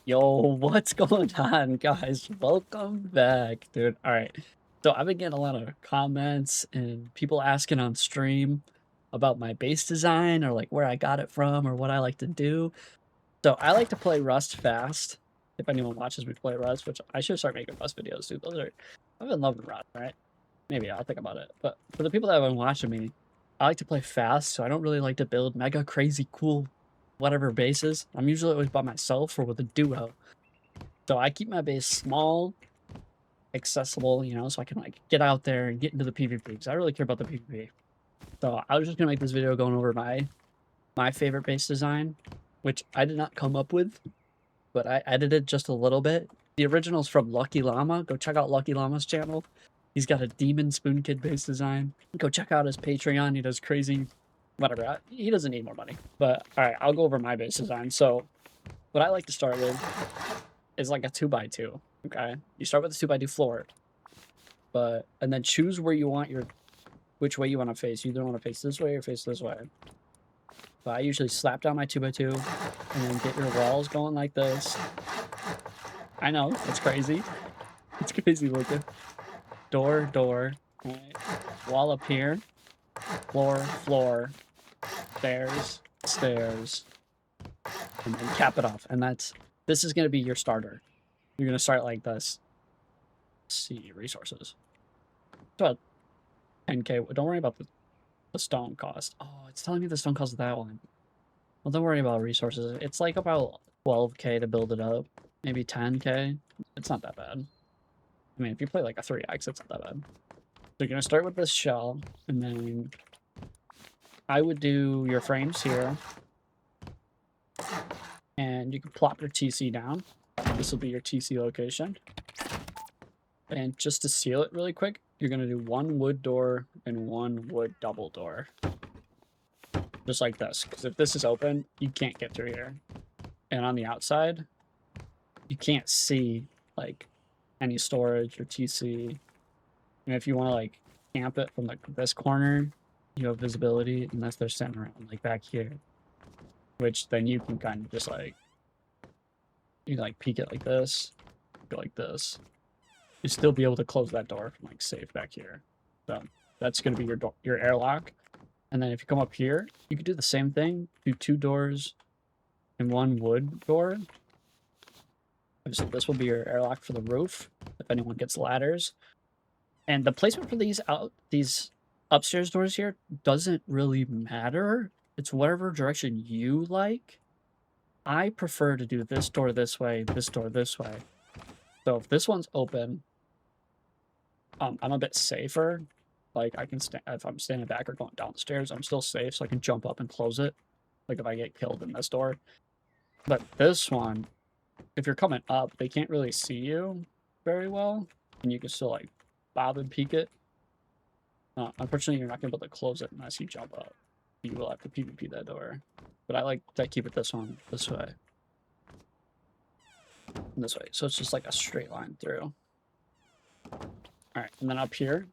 Yo, what's going on, guys? Welcome back, dude. All right. So I've been getting a lot of comments and people asking on stream about my base design or like where I got it from or what I like to do. So I like to play Rust fast. If anyone watches me play Rust, which I should start making Rust videos, dude. I've been loving Rust, right? Maybe I'll think about it. But for the people that have been watching me, I like to play fast, so I don't really like to build mega crazy cool whatever bases. I'm usually always by myself or with a duo. So I keep my base small, accessible, so I can like get out there and get into the PvP because I really care about the PvP. So I was just gonna make this video going over my favorite base design, which I did not come up with, but I edited just a little bit. The original's from Lucky Llama. Go check out Lucky Llama's channel. He's got a Demon Spoon Kid base design. Go check out his Patreon. He does crazy, whatever. He doesn't need more money. But all right, I'll go over my base design. So what I like to start with is like a 2x2. Okay, you start with a 2x2 floor, and then choose where you want which way you want to face. You either want to face this way or face this way. But I usually slap down my 2x2 and then get your walls going like this. I know, it's crazy. It's crazy looking. Door, right. Wall up here. Floor, stairs, and then cap it off. And this is going to be your starter. You're going to start like this. Let's see, resources. It's about 10k. Don't worry about the stone cost. Oh, it's telling me the stone cost of that one. Well, don't worry about resources. It's like about 12k to build it up. Maybe 10k. It's not that bad. I mean, if you play like a 3x, it's not that bad. So you're going to start with this shell, and then I would do your frames here. And you can plop your TC down. This will be your TC location. And just to seal it really quick, you're going to do one wood door and one wood double door. Just like this. Because if this is open, you can't get through here. And on the outside, you can't see like any storage or TC. And if you want to like camp it from like this corner, you have visibility unless they're sitting around like back here. Which then you can kind of just like, you like peek it like this, go like this. You still be able to close that door from like safe back here. So that's going to be your airlock. And then if you come up here, you can do the same thing. Do 2 doors and 1 wood door. So this will be your airlock for the roof if anyone gets ladders. And the placement for these upstairs doors here doesn't really matter. It's whatever direction you like. I prefer to do this door this way, this door this way. So if this one's open, I'm a bit safer. Like I can if I'm standing back or going down the stairs, I'm still safe, so I can jump up and close it. Like if I get killed in this door. But this one, if you're coming up, they can't really see you very well, and you can still like bob and peek it. Unfortunately, you're not gonna be able to close it unless you jump up. You will have to PvP that door. But I like to keep it this way. And this way. So it's just like a straight line through. Alright, and then up here,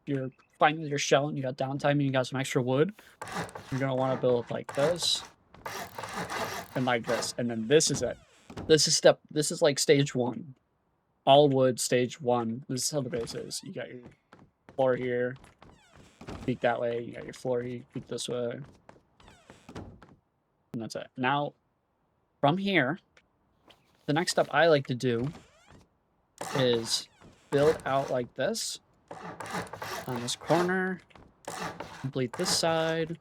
you're fine with your shell and you got downtime and you got some extra wood. You're gonna want to build like this. And like this. And then this is it. This is like stage 1. All wood, stage 1. This is how the base is. You got your floor here. Peek that way. You got your floor here. Peek this way. And that's it. Now, from here, the next step I like to do is build out like this on this corner, complete this side,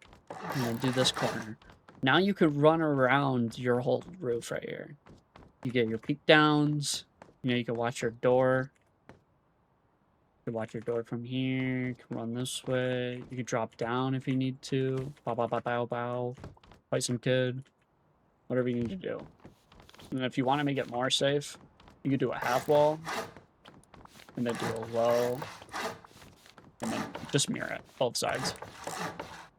and then do this corner. Now you could run around your whole roof right here. You get your peek downs, you can watch your door. You can watch your door from here, you can run this way, you can drop down if you need to. Bow, bow, bow, bow, bow. Fight some kid. Whatever you need to do. And then if you want to make it more safe, you could do a half wall. And then do a low. And then just mirror it, both sides.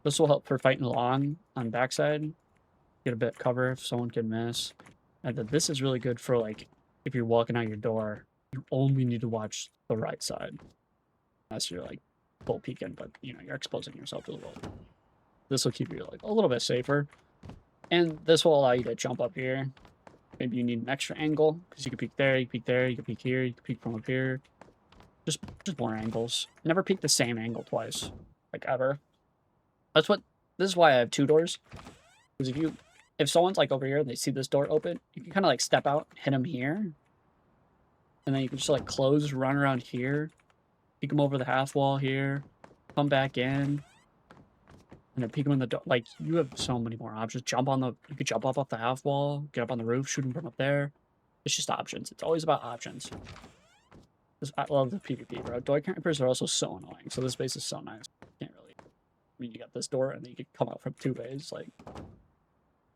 This will help for fighting along on backside. Get a bit of cover if someone can miss. And then this is really good for like, if you're walking out your door, you only need to watch the right side. Unless you're like full peeking, but you're exposing yourself to the world. This will keep you like a little bit safer. And this will allow you to jump up here Maybe you need an extra angle because you can peek there, you can peek there, you can peek here, you can peek from up here. Just more angles. Never peek the same angle twice, like ever. This is why I have 2 doors. Because if someone's like over here and they see this door open, you can kind of like step out, hit them here, and then you can just like close, run around here, peek them over the half wall here, come back in, and then peek them in the door. Like, you have so many more options. You could jump off the half wall, get up on the roof, shoot them from up there. It's just options. It's always about options. I love the PvP, bro. Door campers are also so annoying. So this base is so nice. Can't really. I mean, you got this door, and then you can come out from 2 ways. Like,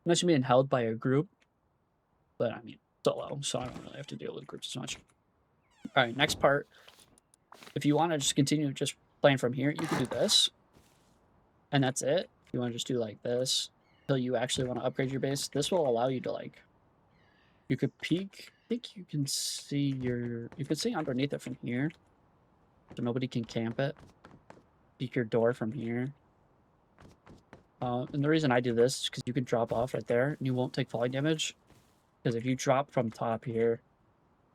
unless you're being held by a group. But I mean, solo, so I don't really have to deal with groups as much. All right, next part. If you want to just continue just playing from here, you can do this, and that's it. If you want to just do like this until you actually want to upgrade your base, this will allow you to like. You could peek. I think you can see underneath it from here, so nobody can camp it. Peek your door from here. And the reason I do this is because you can drop off right there, and you won't take falling damage. Because if you drop from top here,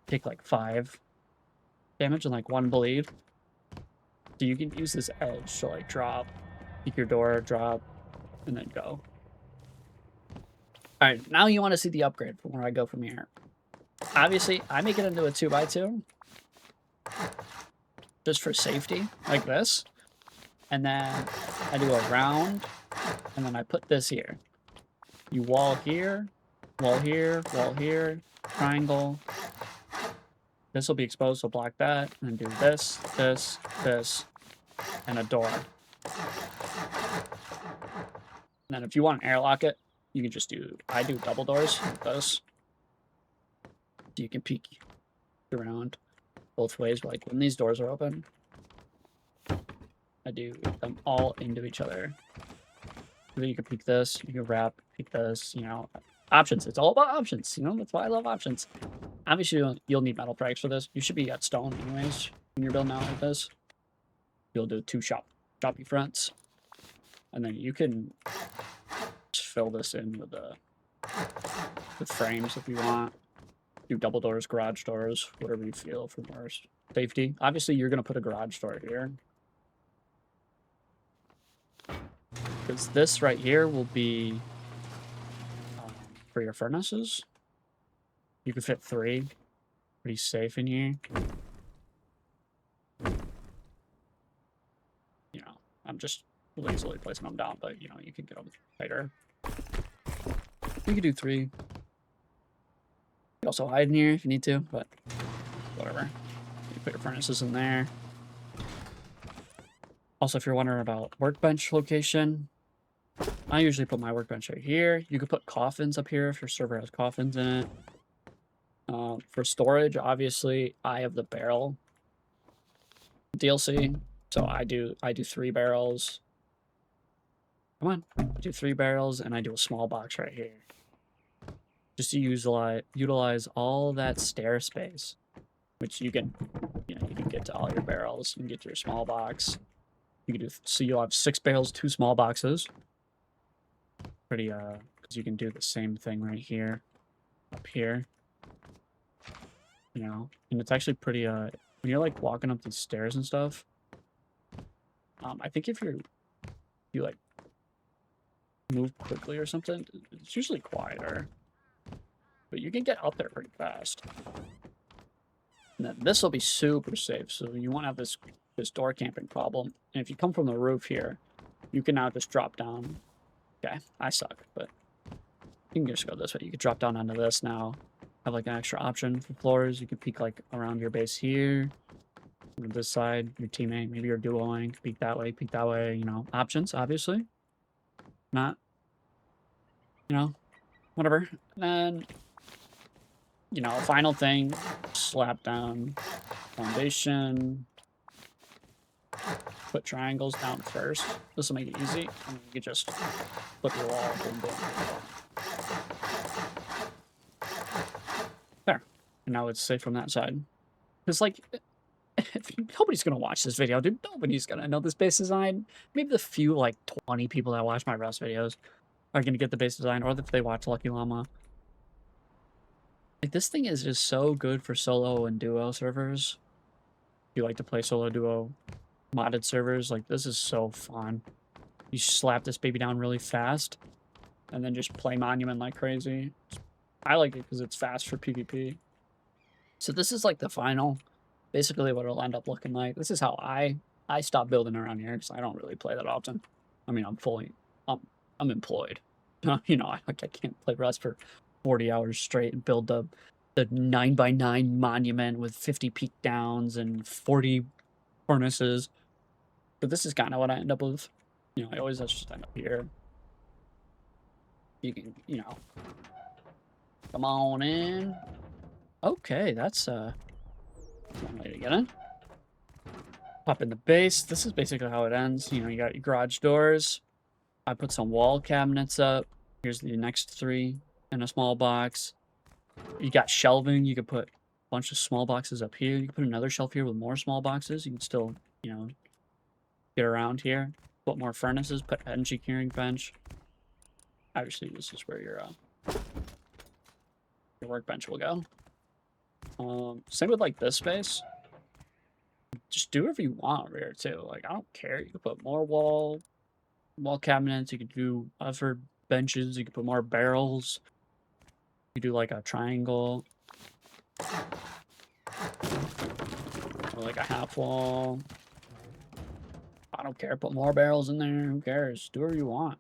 take like 5 damage and like 1 bleed. So you can use this edge to like drop, peek your door, drop, and then go. All right, now you want to see the upgrade from where I go from here. Obviously, I make it into a 2x2 just for safety, like this. And then I do a round, and then I put this here. You wall here, wall here, wall here, triangle. This will be exposed, so block that, and then do this, this, this, and a door. And then if you want to airlock it, you can just do, I do double doors like this. So you can peek around both ways, like when these doors are open, I do them all into each other. Then you can peek this, you can wrap, peek this, you know, options. It's all about options, you know, that's why I love options. Obviously, you'll need metal frags for this. You should be at stone anyways when you're building out like this. You'll do 2 choppy fronts, and then you can just fill this in with frames if you want. Do double doors, garage doors, whatever you feel for more safety. Obviously, you're gonna put a garage door here, because this right here will be for your furnaces. You can fit 3, pretty safe in here. You know, I'm just lazily placing them down, but you know, you can get them later. You can do 3. You can also hide in here if you need to, but whatever. You put your furnaces in there. Also, if you're wondering about workbench location, I usually put my workbench right here. You could put coffins up here if your server has coffins in it. For storage, obviously, I have the barrel DLC, so I do 3 barrels. Come on, I do 3 barrels, and I do a small box right here, just to utilize all that stair space, which you can get to all your barrels. You can get to your small box. You can do so you'll have 6 barrels, 2 small boxes. Pretty because you can do the same thing right here, up here. You know, and it's actually pretty when you're like walking up these stairs and stuff. I think if you like move quickly or something, it's usually quieter, but you can get up there pretty fast. And then this will be super safe, so you won't have this door camping problem. And if you come from the roof here, you can now just drop down. Okay, I suck, but you can just go this way. You can drop down onto this now. Have like an extra option for floors. You can peek like around your base here. On this side, your teammate, maybe you're duoing, peek that way, you know, options, obviously. Not, you know, whatever. And then, you know, final thing, slap down foundation. Put triangles down first. This will make it easy. And you can just flip your wall, boom, boom, boom. There. And now it's safe from that side. Because, like, nobody's going to watch this video, dude. Nobody's going to know this base design. Maybe the few, like, 20 people that watch my Rust videos are going to get the base design, or if they watch Lucky Llama. Like, this thing is just so good for solo and duo servers. If you like to play solo duo modded servers, like, this is so fun. You slap this baby down really fast, and then just play Monument like crazy. I like it because it's fast for PvP. So this is like the final, basically what it'll end up looking like. This is how I stop building around here because I don't really play that often. I mean, I'm employed. You know, I can't play Rust for 40 hours straight and build the 9x9 monument with 50 peak downs and 40 furnaces. But this is kind of what I end up with. You know, I always just end up here. You can, you know, come on in. Okay, that's one way to get in. Pop in the base. This is basically how it ends. You know, you got your garage doors. I put some wall cabinets up. Here's the next 3 in a small box. You got shelving. You could put a bunch of small boxes up here. You can put another shelf here with more small boxes. You can still, you know, get around here. Put more furnaces. Put an engineering bench. Obviously, this is where your workbench will go. Same with like this space. Just do whatever you want over here too. Like, I don't care. You can put more wall cabinets. You can do other benches. You can put more barrels. You do like a triangle or like a half wall. I don't care. Put more barrels in there. Who cares? Do whatever you want.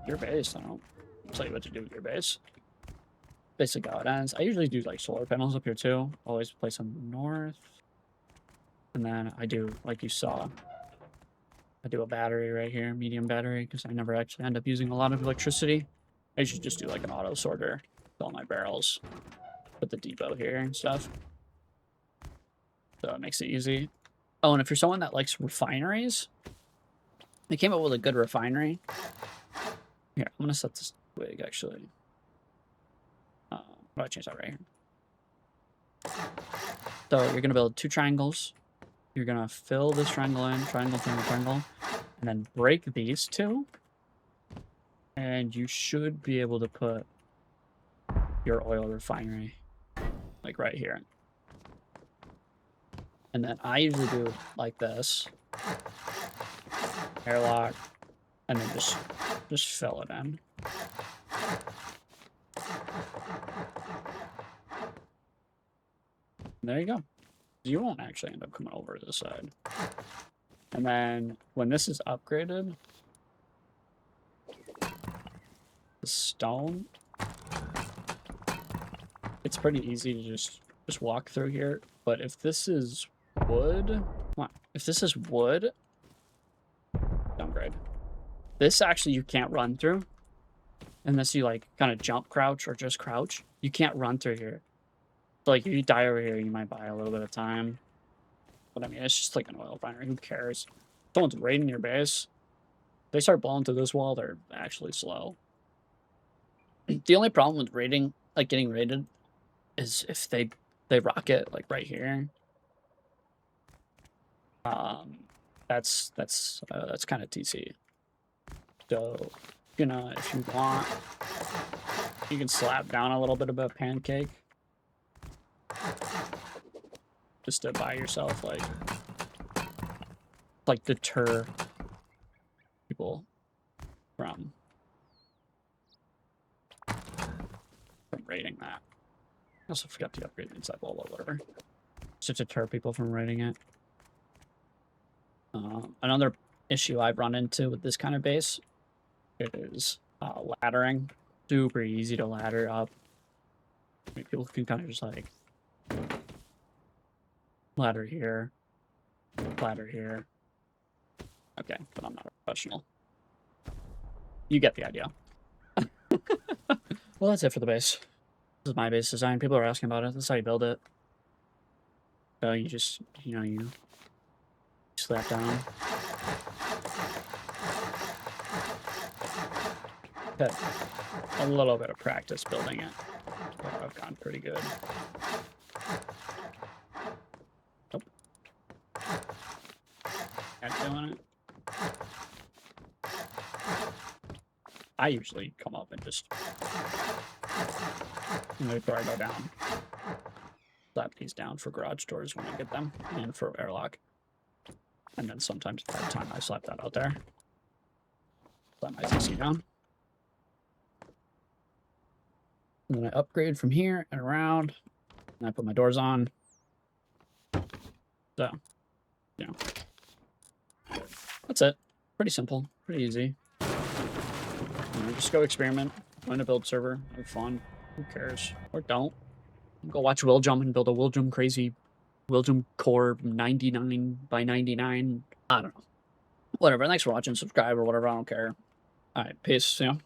Your base. I don't tell you what to do with your base. Basically how it ends. I usually do like solar panels up here too. Always place them north. And then I do, like you saw, I do a battery right here, medium battery, because I never actually end up using a lot of electricity. I usually just do like an auto sorter, fill my barrels, put the depot here and stuff. So it makes it easy. Oh, and if you're someone that likes refineries, they came up with a good refinery. Here, I'm gonna set this wig actually. I'll change that right here. So you're gonna build 2 triangles. You're gonna fill this triangle in, triangle, and then break these 2. And you should be able to put your oil refinery, like right here. And then I usually do like this. Airlock, and then just fill it in. There you go. You won't actually end up coming over to this side. And then when this is upgraded, the stone, it's pretty easy to just walk through here. But if this is wood, if this is wood, downgrade. This actually you can't run through unless you like kind of jump crouch or just crouch. You can't run through here. So, like, if you die over here, you might buy a little bit of time. But I mean, it's just like an oil refinery. Who cares? If someone's raiding your base, if they start blowing through this wall, they're actually slow. The only problem with raiding, like getting raided, is if they rocket like right here. That's kind of TC. So, you know, if you want, you can slap down a little bit of a pancake. Just to buy yourself, like deter people from raiding that. I also forgot to upgrade the inside wall or whatever. Just to deter people from raiding it. Another issue I've run into with this kind of base is laddering. Super easy to ladder up. I mean, people can kind of just like ladder here, ladder here. Okay, but I'm not a professional. You get the idea. Well, that's it for the base. This is my base design. People are asking about it. This is how you build it. So you just, you know, you slap down. But a little bit of practice building it. But I've gotten pretty good. Nope. Not doing it. I usually come up and just And before I go down, slap these down for garage doors when I get them, and for airlock. And then sometimes by the time I slap that out there, slap my TC down. And then I upgrade from here and around, and I put my doors on. So, you know, that's it. Pretty simple, pretty easy. You know, just go experiment, find a build server, have fun. Who cares? Or don't. Go watch Will Jump and build a Will Jump crazy Will Jump core 99 by 99. I don't know. Whatever. Thanks for watching. Subscribe or whatever. I don't care. All right. Peace. You know.